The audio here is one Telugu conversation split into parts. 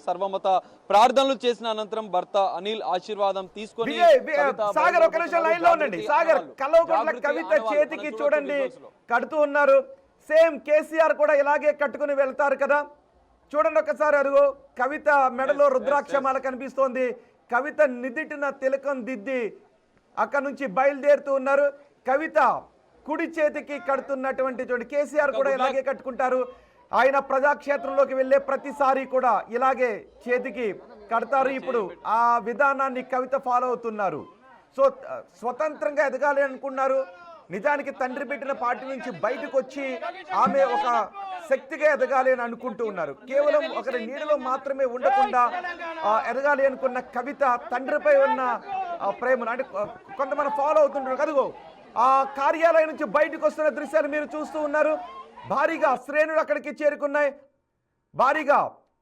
సర్వమత ప్రార్థనలు చేసిన అనంతరం భర్త అనిల్ ఆశీర్వాదం తీసుకొని సాగర్ ఒక నిమిషం లైన్ లో ఉండండి. సాగర్ కల్వకుంట్ల కవిత చేతికి చూడండి కడుతూ ఉన్నారు. సేమ్ కేసీఆర్ కూడా ఇలాగే కట్టుకుని వెళ్తారు కదా, చూడండి ఒకసారి. అరుగు కవిత మెడలో రుద్రాక్షమాల కనిపిస్తోంది. కవిత నిదిటిన తిలకం దిద్ది అక్కడ నుంచి బయలుదేరుతూ ఉన్నారు. కవిత కుడి చేతికి కడుతున్నటువంటి చూడండి, కేసీఆర్ కూడా ఇలాగే కట్టుకుంటారు. ఆయన ప్రజాక్షేత్రంలోకి వెళ్ళే ప్రతిసారి కూడా ఇలాగే చేతికి కడతారు. ఇప్పుడు ఆ విధానాన్ని కవిత ఫాలో అవుతున్నారు. సో స్వతంత్రంగా ఎదగాలి అనుకున్నారు. నిజానికి తండ్రి పెట్టిన పార్టీ నుంచి బయటకు వచ్చి ఆమె ఒక శక్తిగా ఎదగాలి అని అనుకుంటూ ఉన్నారు. కేవలం ఒకరి నీడలో మాత్రమే ఉండకుండా ఎదగాలి అనుకున్న కవిత తండ్రిపై ఉన్న ప్రేమను అంటే కొంతమంది ఫాలో అవుతుంటారు. కదుగో ఆ కార్యాలయం నుంచి బయటకు వస్తున్న దృశ్యాలు మీరు చూస్తూ ఉన్నారు. భారీగా శ్రేణులు అక్కడికి చేరుకున్నాయి. భారీగా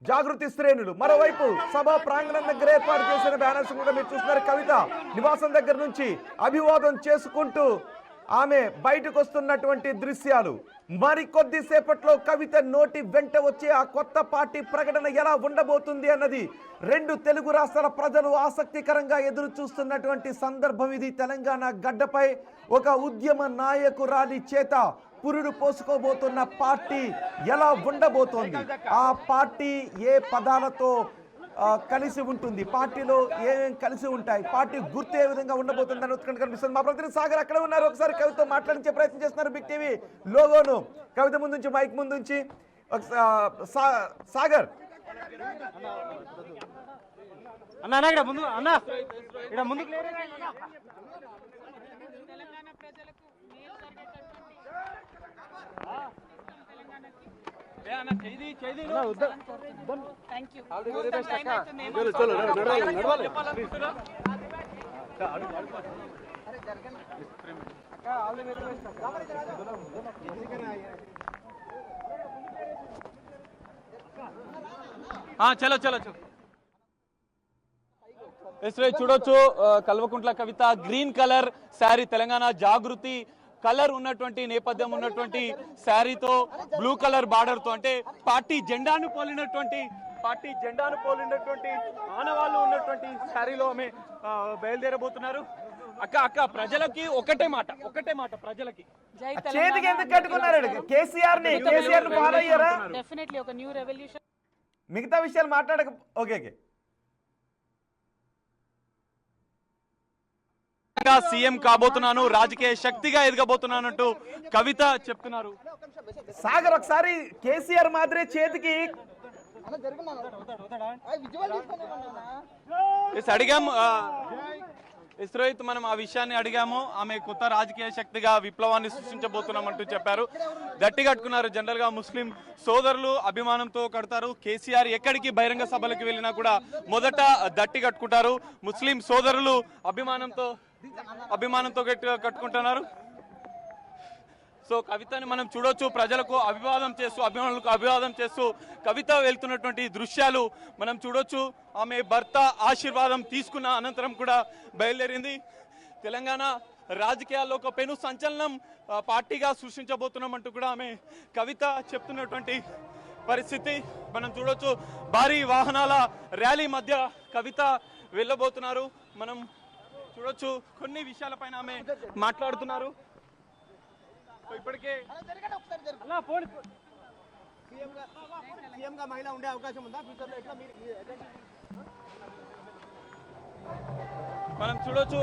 జాగృతి శ్రేణులు. మరోవైపు సభా ప్రాంగణం దగ్గర ఏర్పాటు చేసిన బ్యానర్స్ కూడా మీరు చూస్తున్నారు. కవిత నివాసం దగ్గర నుంచి అభివాదం చేసుకుంటూ ఆమె బయటకు వస్తున్నటువంటి దృశ్యాలు. మరికొద్ది సేపట్లో కవిత నోటి వెంట వచ్చే ఆ కొత్త పార్టీ ప్రకటన ఎలా ఉండబోతుంది అన్నది రెండు తెలుగు రాష్ట్రాల ప్రజలు ఆసక్తికరంగా ఎదురు చూస్తున్నటువంటి సందర్భం ఇది. తెలంగాణ గడ్డపై ఒక ఉద్యమ నాయకురాలి చేత పురుడు పోసుకోబోతున్న పార్టీ ఎలా ఉండబోతోంది, ఆ పార్టీ ఏ పదాలతో కలిసి ఉంటుంది, పార్టీలో ఏమేమి కలిసి ఉంటాయి, పార్టీ గుర్తు ఏ విధంగా ఉండబోతుందని ఉత్కంఠ కనిపిస్తుంది. మా ప్రతినిధి సాగర్ అక్కడ ఉన్నారు. ఒకసారి కవితో మాట్లాడించే ప్రయత్నం చేస్తున్నారు. బిగ్ టీవీ లోగోను కవిత ముందుంచి మైక్ ముందుంచి సాగర్ అన్న ముందు అన్న ముందు చలో చలో చలో చూడొచ్చు. కల్వకుంట్ల కవిత గ్రీన్ కలర్ శారీ, తెలంగాణ జాగృతి కలర్ ఉన్నటువంటి నేపథ్యం ఉన్నటువంటి శారీతో బ్లూ కలర్ బార్డర్ తో అంటే పార్టీ జెండాను పోలినటువంటి ఆనవాళ్ళు ఉన్నటువంటి శారీలో ఆమె బయలుదేరబోతున్నారు. అక్క ప్రజలకి ఒకటే మాట ప్రజలకి చేతికి ఎందుకు కట్టుకున్నారు? కేసీఆర్ ని ఫాలో అయ్యారా? డెఫినెట్లీ ఒక న్యూ రెవల్యూషన్. మిగతా విషయాలు మాట్లాడక ఓకే సీఎం కాబోతున్నాను, రాజకీయ శక్తిగా ఎదగబోతున్నానంటూ కవిత చెప్తున్నారు. సాగర్ ఒకసారి కేసీఆర్ మాదిరి చేతికి అడిగాము ఇస్రోయిత్, మనం ఆ విషయాన్ని అడిగాము. ఆమె కొత్త రాజకీయ శక్తిగా విప్లవాన్ని సృష్టించబోతున్నామంటూ చెప్పారు. దట్టి కట్టుకున్నారు. జనరల్ గా ముస్లిం సోదరులు అభిమానంతో కడతారు. కేసీఆర్ ఎక్కడికి బహిరంగ సభలకు వెళ్ళినా కూడా మొదట దట్టి కట్టుకుంటారు. ముస్లిం సోదరులు అభిమానంతో కట్టుకుంటున్నారు. సో కవితని మనం చూడొచ్చు. ప్రజలకు అభిమానులకు అభివాదం చేస్తూ కవిత వెళ్తున్నటువంటి దృశ్యాలు మనం చూడొచ్చు. ఆమె భర్త ఆశీర్వాదం తీసుకున్న అనంతరం కూడా బయలుదేరింది. తెలంగాణ రాజకీయాల్లో ఒక పెను సంచలనం పార్టీగా సృష్టించబోతున్నామంటూ కూడా ఆమె కవిత చెప్తున్నటువంటి పరిస్థితి మనం చూడొచ్చు. భారీ వాహనాల ర్యాలీ మధ్య కవిత వెళ్ళబోతున్నారు. మనం చూడొచ్చు. కొన్ని విషయాలపైన ఆమె మాట్లాడుతున్నారు. ఇప్పటికే మహిళ ఉండే అవకాశం ఉందా? మనం చూడొచ్చు.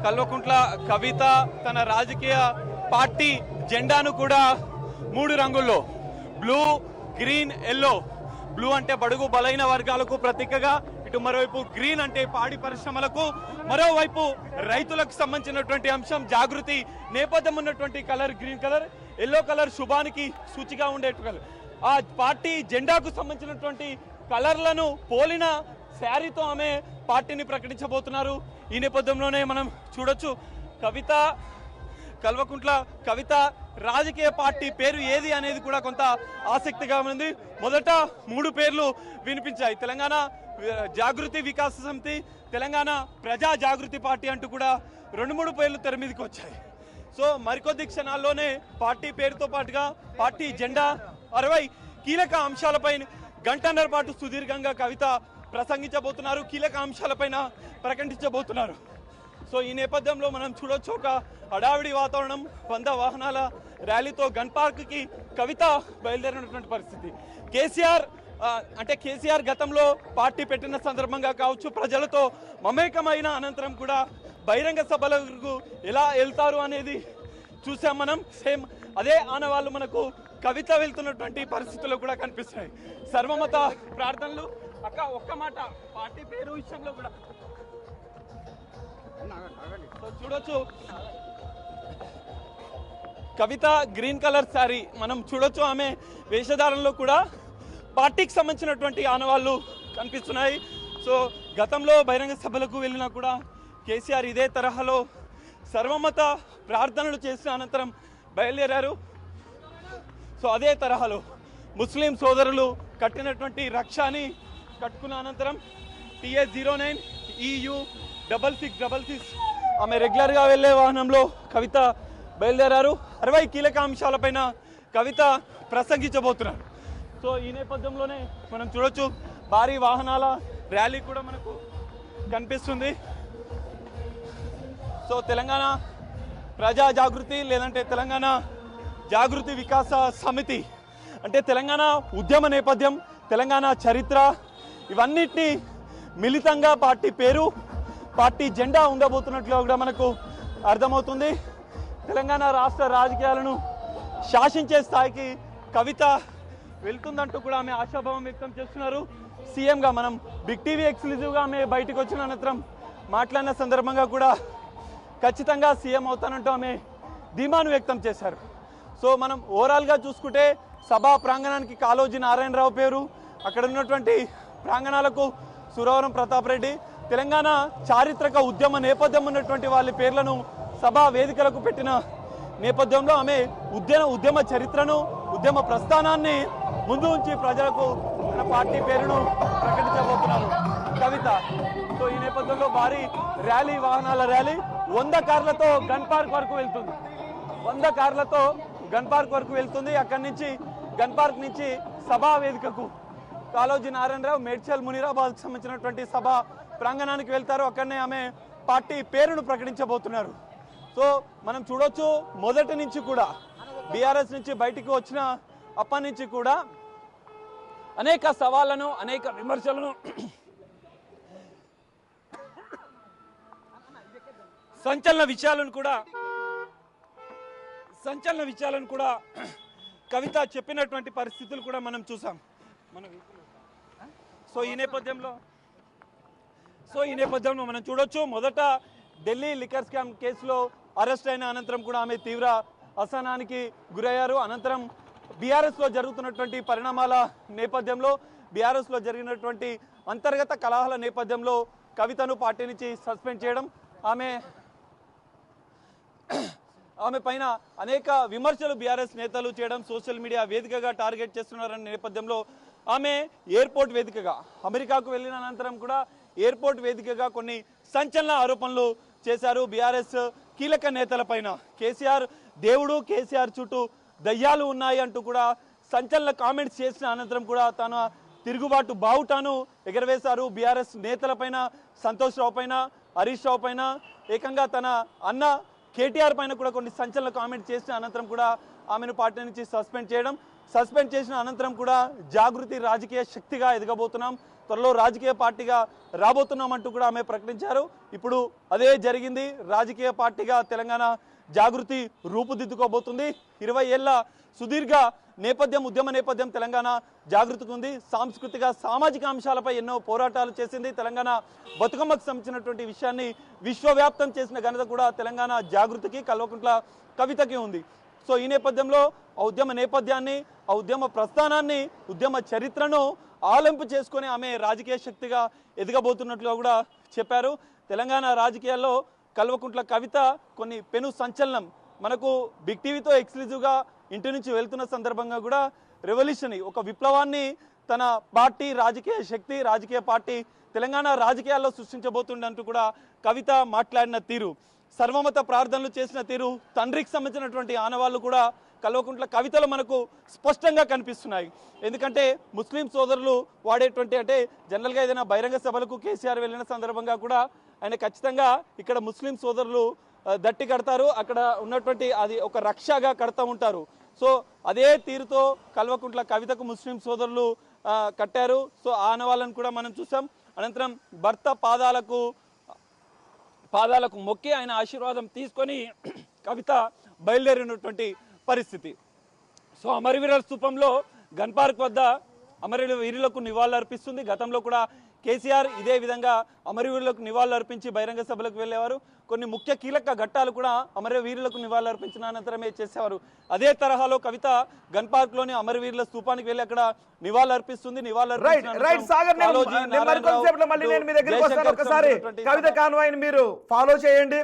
కల్వకుంట్ల కవిత తన రాజకీయ పార్టీ జెండాను కూడా 3 రంగుల్లో బ్లూ, గ్రీన్, ఎల్లో. బ్లూ అంటే బడుగు బలైన వర్గాలకు ప్రతీకగా, ఇటు మరోవైపు గ్రీన్ అంటే పాడి పరిశ్రమలకు, మరోవైపు రైతులకు సంబంధించినటువంటి అంశం జాగృతి నేపథ్యం ఉన్నటువంటి colour green colour, yellow colour శుభానికి సూచిగా ఉండే కలర్. ఆ పార్టీ జెండాకు సంబంధించినటువంటి కలర్లను పోలిన శారీతో ఆమె పార్టీని ప్రకటించబోతున్నారు. ఈ నేపథ్యంలోనే మనం చూడొచ్చు కల్వకుంట్ల కవిత రాజకీయ పార్టీ పేరు ఏది అనేది కూడా కొంత ఆసక్తిగా ఉంది. మొదట 3 పేర్లు వినిపించాయి. తెలంగాణ జాగృతి వికాస సమితి, తెలంగాణ ప్రజా జాగృతి పార్టీ అంటూ కూడా 2-3 పేర్లు తెర మీదకి వచ్చాయి. సో మరికొద్ది క్షణాల్లోనే పార్టీ పేరుతో పాటుగా పార్టీ జెండా 60 కీలక అంశాలపై గంటన్నర పాటు సుదీర్ఘంగా కవిత ప్రసంగించబోతున్నారు, కీలక అంశాలపైన ప్రకటించబోతున్నారు. సో ఈ నేపథ్యంలో మనం చూడొచ్చు ఒక హడావిడి వాతావరణం, 100 వాహనాల ర్యాలీతో గన్ పార్క్కి కవిత బయలుదేరినటువంటి పరిస్థితి. కేసీఆర్ గతంలో పార్టీ పెట్టిన సందర్భంగా కావచ్చు, ప్రజలతో మమేకమైన అనంతరం కూడా బహిరంగ సభలకు ఎలా వెళ్తారు అనేది చూసాం మనం. సేమ్ అదే ఆనవాళ్ళు మనకు కవిత వెళ్తున్నటువంటి పరిస్థితుల్లో కూడా కనిపిస్తున్నాయి. సర్వమత ప్రార్థనలు. అక్క ఒక్క మాట, పార్టీ పేరు విషయంలో కూడా చూడొచ్చు. కవిత గ్రీన్ కలర్ శారీ మనం చూడొచ్చు. ఆమె వేషధారణలో కూడా పార్టీకి సంబంధించినటువంటి ఆనవాళ్ళు కనిపిస్తున్నాయి. సో గతంలో బహిరంగ సభలకు వెళ్ళినా కూడా కేసీఆర్ ఇదే తరహాలో సర్వమత ప్రార్థనలు చేసిన అనంతరం బయలుదేరారు. సో అదే తరహాలో ముస్లిం సోదరులు కట్టినటువంటి రక్షాని కట్టుకున్న అనంతరం TA09 EU 6666 ఆమె రెగ్యులర్గా వెళ్ళే వాహనంలో కవిత బయలుదేరారు. 60 కీలక అంశాలపైన కవిత ప్రసంగించబోతున్నారు. సో ఈ నేపథ్యంలోనే మనం చూడొచ్చు భారీ వాహనాల ర్యాలీ కూడా మనకు కనిపిస్తుంది. సో తెలంగాణ ప్రజా జాగృతి లేదంటే తెలంగాణ జాగృతి వికాస సమితి అంటే తెలంగాణ ఉద్యమ నేపథ్యం, తెలంగాణ చరిత్ర ఇవన్నిటినీ మిళితంగా పార్టీ పేరు, పార్టీ జెండా ఉండబోతున్నట్లుగా కూడా మనకు అర్థమవుతుంది. తెలంగాణ రాష్ట్ర రాజకీయాలను శాసించే స్థాయికి కవిత వెళ్తుందంటూ కూడా ఆమె ఆశాభావం వ్యక్తం చేస్తున్నారు. సీఎంగా మనం బిగ్ టీవీ ఎక్స్క్లూజివ్గా ఆమె బయటకు వచ్చిన అనంతరం మాట్లాడిన సందర్భంగా కూడా ఖచ్చితంగా సీఎం అవుతానంటూ ఆమె ధీమాను వ్యక్తం చేశారు. సో మనం ఓవరాల్గా చూసుకుంటే సభా ప్రాంగణానికి కాళోజీ నారాయణరావు పేరు, అక్కడ ఉన్నటువంటి ప్రాంగణాలకు సురవరం ప్రతాప్ రెడ్డి, తెలంగాణ చారిత్రక ఉద్యమ నేపథ్యం ఉన్నటువంటి వాళ్ళ పేర్లను సభా వేదికలకు పెట్టిన నేపథ్యంలో ఆమె ఉద్యమ చరిత్రను, ఉద్యమ ప్రస్థానాన్ని ముందు ఉంచి ప్రజలకు తన పార్టీ పేరును ప్రకటించబోతున్నారు కవిత. సో ఈ నేపథ్యంలో భారీ ర్యాలీ, వాహనాల ర్యాలీ 100 కార్లతో గన్ పార్క్ వరకు వెళ్తుంది. 100 కార్లతో గన్ పార్క్ వరకు వెళ్తుంది. అక్కడి నుంచి గన్ పార్క్ నుంచి సభా వేదికకు కాళోజీ నారాయణరావు, మేడ్చల్ మునీరాబాద్ సంబంధించినటువంటి సభా ప్రాంగణానికి వెళ్తారు. అక్కడనే ఆమె పార్టీ పేరును ప్రకటించబోతున్నారు. సో మనం చూడొచ్చు మొదటి నుంచి కూడా బీఆర్ఎస్ నుంచి బయటికి వచ్చిన అప్పటి నుంచి కూడా అనేక సవాళ్లను, అనేక విమర్శలను, సంచలన విషయాలను కూడా కవిత చెప్పినటువంటి పరిస్థితులు కూడా మనం చూసాం. సో ఈ నేపథ్యంలో మనం చూడొచ్చు మొదట ఢిల్లీ లిక్కర్ స్కామ్ కేసులో అరెస్ట్ అయిన అనంతరం కూడా ఆమె తీవ్ర అసహనానికి గురయ్యారు. అనంతరం బీఆర్ఎస్లో జరుగుతున్నటువంటి పరిణామాల నేపథ్యంలో, బీఆర్ఎస్లో జరిగినటువంటి అంతర్గత కలహాల నేపథ్యంలో కవితను పార్టీ నుంచి సస్పెండ్ చేయడం, ఆమె పైన అనేక విమర్శలు బీఆర్ఎస్ నేతలు చేయడం, సోషల్ మీడియా వేదికగా టార్గెట్ చేస్తున్నారన్న నేపథ్యంలో ఆమె ఎయిర్పోర్ట్ వేదికగా అమెరికాకు వెళ్ళిన అనంతరం కూడా ఎయిర్పోర్ట్ వేదికగా కొన్ని సంచలన ఆరోపణలు చేశారు బీఆర్ఎస్ కీలక నేతల పైన. కేసీఆర్ దేవుడు, కేసీఆర్ చుట్టూ దయ్యాలు ఉన్నాయి అంటూ కూడా సంచలన కామెంట్స్ చేసిన అనంతరం కూడా తన తిరుగుబాటు బావుటాను ఎగరవేశారు బీఆర్ఎస్ నేతల పైన, సంతోష్ రావు పైన, హరీష్ రావు పైన, ఏకంగా తన అన్న కేటీఆర్ పైన కూడా కొన్ని సంచలన కామెంట్ చేసిన అనంతరం కూడా ఆమెను పార్టీ నుంచి సస్పెండ్ చేసిన అనంతరం కూడా జాగృతి రాజకీయ శక్తిగా ఎదగబోతున్నాం, త్వరలో రాజకీయ పార్టీగా రాబోతున్నాం అంటూ కూడా ఆమె ప్రకటించారు. ఇప్పుడు అదే జరిగింది. రాజకీయ పార్టీగా తెలంగాణ జాగృతి రూపుదిద్దుకోబోతుంది. 20 ఏళ్ల సుదీర్ఘ నేపథ్యం, ఉద్యమ నేపథ్యం తెలంగాణ జాగృతికి ఉంది. సాంస్కృతిక, సామాజిక అంశాలపై ఎన్నో పోరాటాలు చేసింది. తెలంగాణ బతుకమ్మకు సంబంధించినటువంటి విషయాన్ని విశ్వవ్యాప్తం చేసిన ఘనత కూడా తెలంగాణ జాగృతికి, కల్వకుంట్ల కవితకి ఉంది. సో ఈ నేపథ్యంలో ఆ ఉద్యమ నేపథ్యాన్ని, ఆ ఉద్యమ ప్రస్థానాన్ని, ఉద్యమ చరిత్రను ఆలింపు చేసుకొని ఆమె రాజకీయ శక్తిగా ఎదగబోతున్నట్లుగా కూడా చెప్పారు. తెలంగాణ రాజకీయాల్లో కల్వకుంట్ల కవిత కొన్ని పెను సంచలనం. మనకు బిగ్ టీవీతో ఎక్స్క్లూజివ్గా ఇంటి నుంచి వెళ్తున్న సందర్భంగా కూడా రెవల్యూషన్, ఒక విప్లవాన్ని తన పార్టీ, రాజకీయ శక్తి, రాజకీయ పార్టీ తెలంగాణ రాజకీయాల్లో సృష్టించబోతుందంటూ కూడా కవిత మాట్లాడిన తీరు. సర్వమత ప్రార్థనలు చేసిన తీరు, తండ్రికి సంబంధించినటువంటి ఆనవాళ్ళు కూడా కల్వకుంట్ల కవితలో మనకు స్పష్టంగా కనిపిస్తున్నాయి. ఎందుకంటే ముస్లిం సోదరులు వాడేటువంటి, అంటే జనరల్గా ఏదైనా బహిరంగ సభలకు కేసీఆర్ వెళ్ళిన సందర్భంగా కూడా ఆయన ఖచ్చితంగా ఇక్కడ ముస్లిం సోదరులు దట్టి కడతారు, అక్కడ ఉన్నటువంటి అది ఒక రక్షగా కడతా ఉంటారు. సో అదే తీరుతో కల్వకుంట్ల కవితకు ముస్లిం సోదరులు కట్టారు. సో ఆనవాళ్ళను కూడా మనం చూసాం. అనంతరం భర్త పాదాలకు మొక్కి ఆయన ఆశీర్వాదం తీసుకొని కవిత బయలుదేరినటువంటి పరిస్థితి. సో అమరవీరుల స్థూపంలో గన్ పార్క్ వద్ద అమరవీరులకు నివాళులు అర్పిస్తుంది. గతంలో కూడా కేసీఆర్ ఇదే విధంగా అమరవీరులకు నివాళులు అర్పించి బహిరంగ సభలకు వెళ్ళేవారు. కొన్ని ముఖ్య కీలక ఘట్టాలు కూడా అమరవీరులకు నివాళులు అర్పించిన అనంతరమే చేసేవారు. అదే తరహాలో కవిత గన్ పార్క్ లోని అమరవీరుల స్థూపానికి వెళ్ళి అక్కడ నివాళులు అర్పిస్తుంది. కవిత కాన్వాయ్ని మీరు ఫాలో చేయండి.